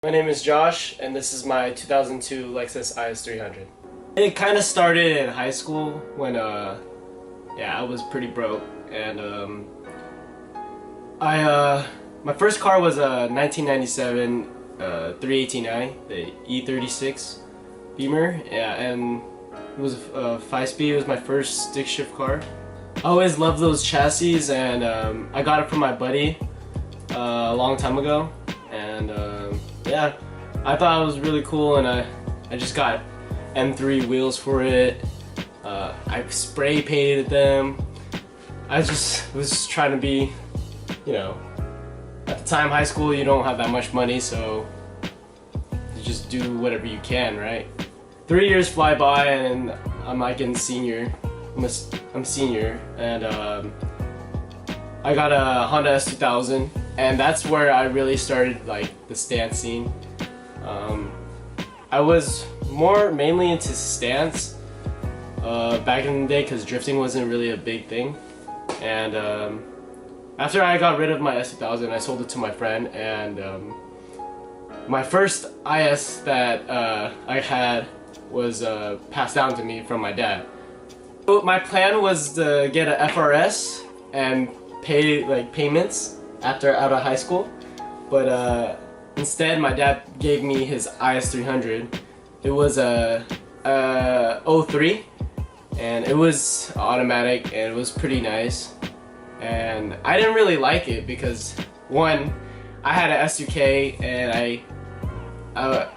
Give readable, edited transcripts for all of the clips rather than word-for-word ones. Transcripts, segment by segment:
My name is Josh, and this is my 2002 Lexus is300. It kind of started in high school when, I was pretty broke, and my first car was a 1997 318i, the E36 Beamer, and it was a 5-speed. It was my first stick shift car. I always loved those chassis, and I got it from my buddy a long time ago, and yeah, I thought it was really cool, and I just got M3 wheels for it. I spray painted them. I just was trying to be, at the time, high school, you don't have that much money, so you just do whatever you can, right? 3 years fly by, and I'm like in senior. I'm senior, and I got a Honda S2000, and that's where I really started like the stance scene. I was mainly into stance back in the day because drifting wasn't really a big thing. And after I got rid of my S2000, I sold it to my friend, and my first IS that I had was passed down to me from my dad. So my plan was to get a FRS and pay like payments out of high school, but instead my dad gave me his is300. It was a 03, and it was automatic, and it was pretty nice, and I didn't really like it because, one, I had an SUK, and I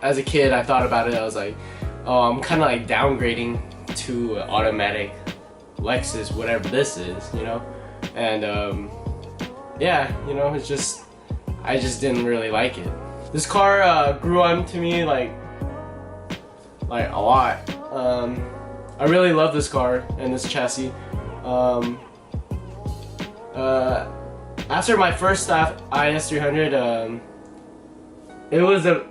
as a kid I thought about it. I was like, oh, I'm kind of like downgrading to an automatic Lexus, whatever this is, and it's just, I just didn't really like it. This car grew on to me like a lot. I really love this car and this chassis. After my first is300, it was a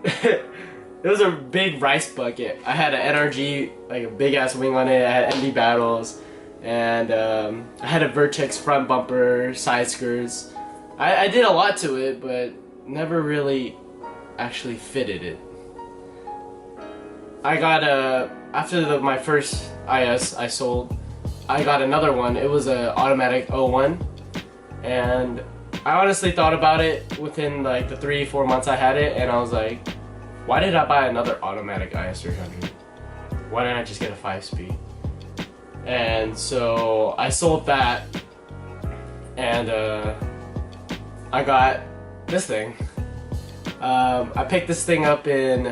it was a big rice bucket. I had an NRG, like a big ass wing on it. I had ND Battles, and I had a Vertex front bumper, side skirts. I did a lot to it, but never really actually fitted it. I got after my first IS I sold, I got another one. It was an automatic 01, and I honestly thought about it within like the 3-4 months I had it, and I was like, why did I buy another automatic is300? Why didn't I just get a 5-speed? And so I sold that, and I got this thing. I picked this thing up in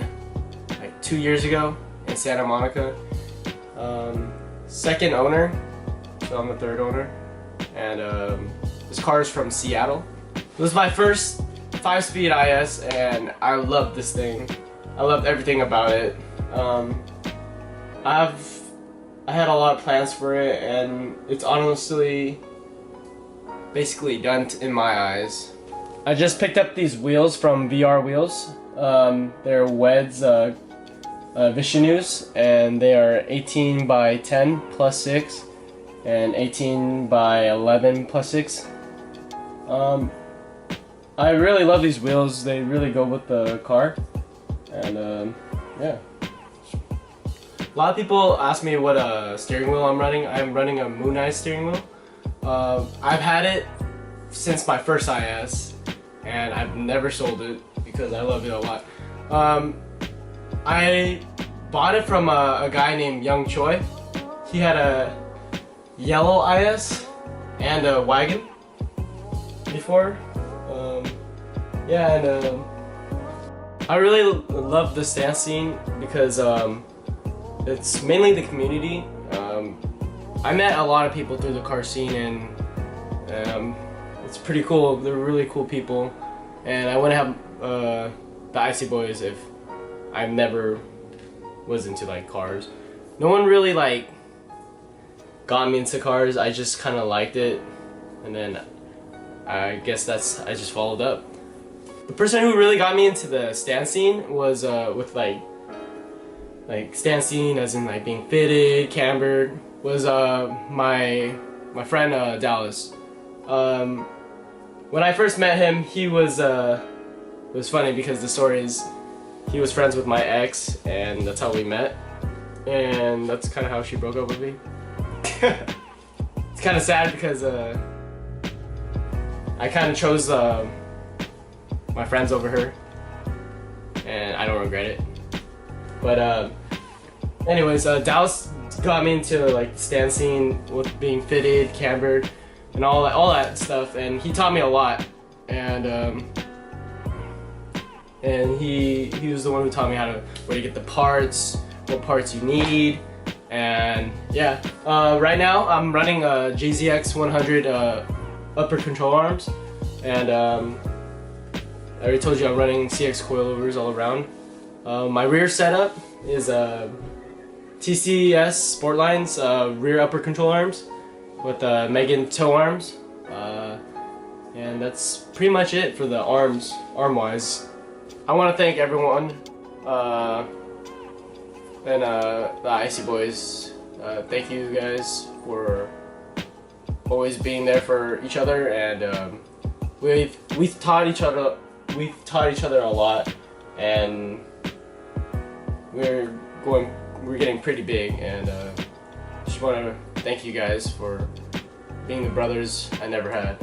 like 2 years ago in Santa Monica. Second owner, so I'm the third owner, and this car is from Seattle. It was my first 5-speed IS, and I loved this thing. I loved everything about it. I had a lot of plans for it, and it's honestly basically done in my eyes. I just picked up these wheels from VR Wheels. They're Weds Vishnus, and they are 18 by 10 plus 6 and 18 by 11 plus 6. I really love these wheels. They really go with the car, and yeah. A lot of people ask me what steering wheel I'm running. I'm running a Moon Eye steering wheel. I've had it since my first IS, and I've never sold it because I love it a lot. I bought it from a guy named Young Choi. He had a yellow IS and a wagon before. I really love the stance scene because it's mainly the community. I met a lot of people through the car scene, and it's pretty cool. They're really cool people, and I wouldn't have the Iceyyyboyz if I never was into like cars. No one really like got me into cars. I just kind of liked it, and then I guess I just followed up. The person who really got me into the stance scene was with like stance scene as in like being fitted, cambered, was my friend Dallas. When I first met him, he was it was funny because the story is he was friends with my ex, and that's how we met. And that's kind of how she broke up with me. It's kind of sad because I kind of chose my friends over her, and I don't regret it. But anyways, Dallas got me into like stand scene with being fitted, cambered, and all that stuff, and he taught me a lot. And he was the one who taught me where to get the parts, what parts you need, and yeah. Right now I'm running a JZX 100 upper control arms, and I already told you I'm running CX coilovers all around. My rear setup is TCS Sportlines rear upper control arms with Megan toe arms, and that's pretty much it for the arm wise. I want to thank everyone and the Iceyyyboyz. Thank you guys for always being there for each other, and we've taught each other a lot, and we're getting pretty big, and just want to thank you guys for being the brothers I never had.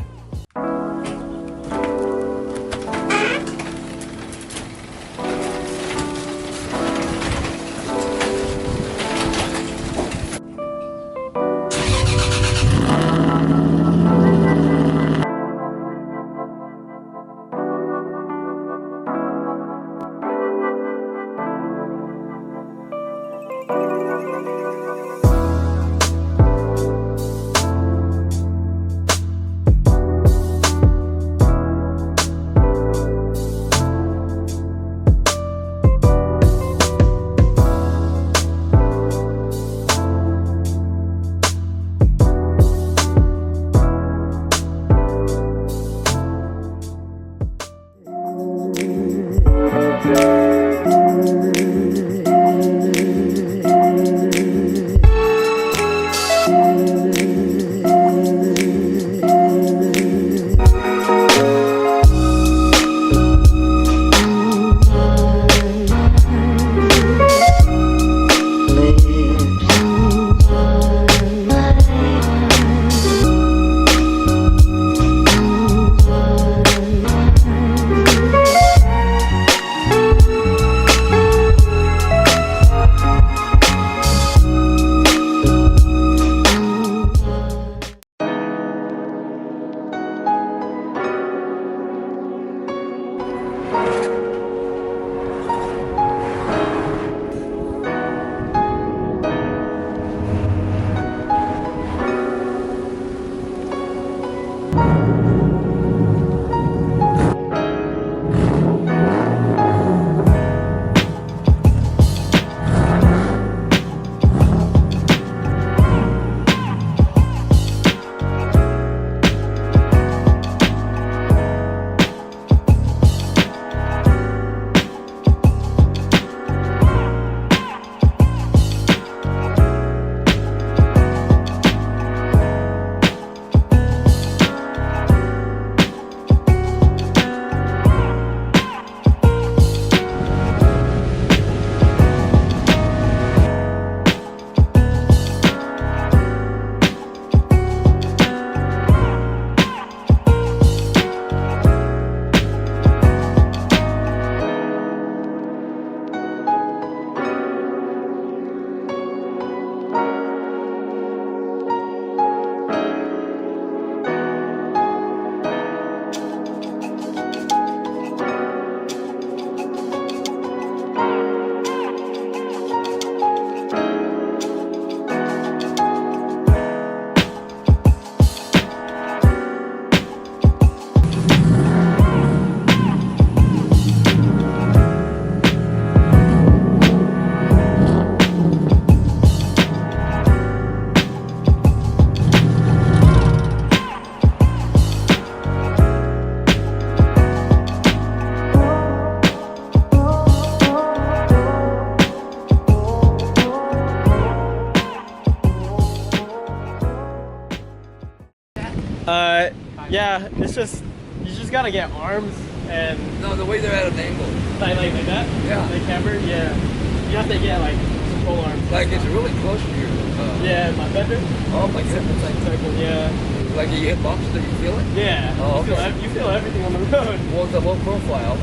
Yeah, it's just, you just gotta get arms and No, the way they're at an angle. like that. Yeah. Like camber. Yeah. You have to get like some pole arms. Like it's really close to your. Yeah, my fender. Oh my goodness. Circle. Yeah. Like you hit bumps, do you feel it? Yeah. Oh, okay. You feel everything on the road. Well, it's a low profile.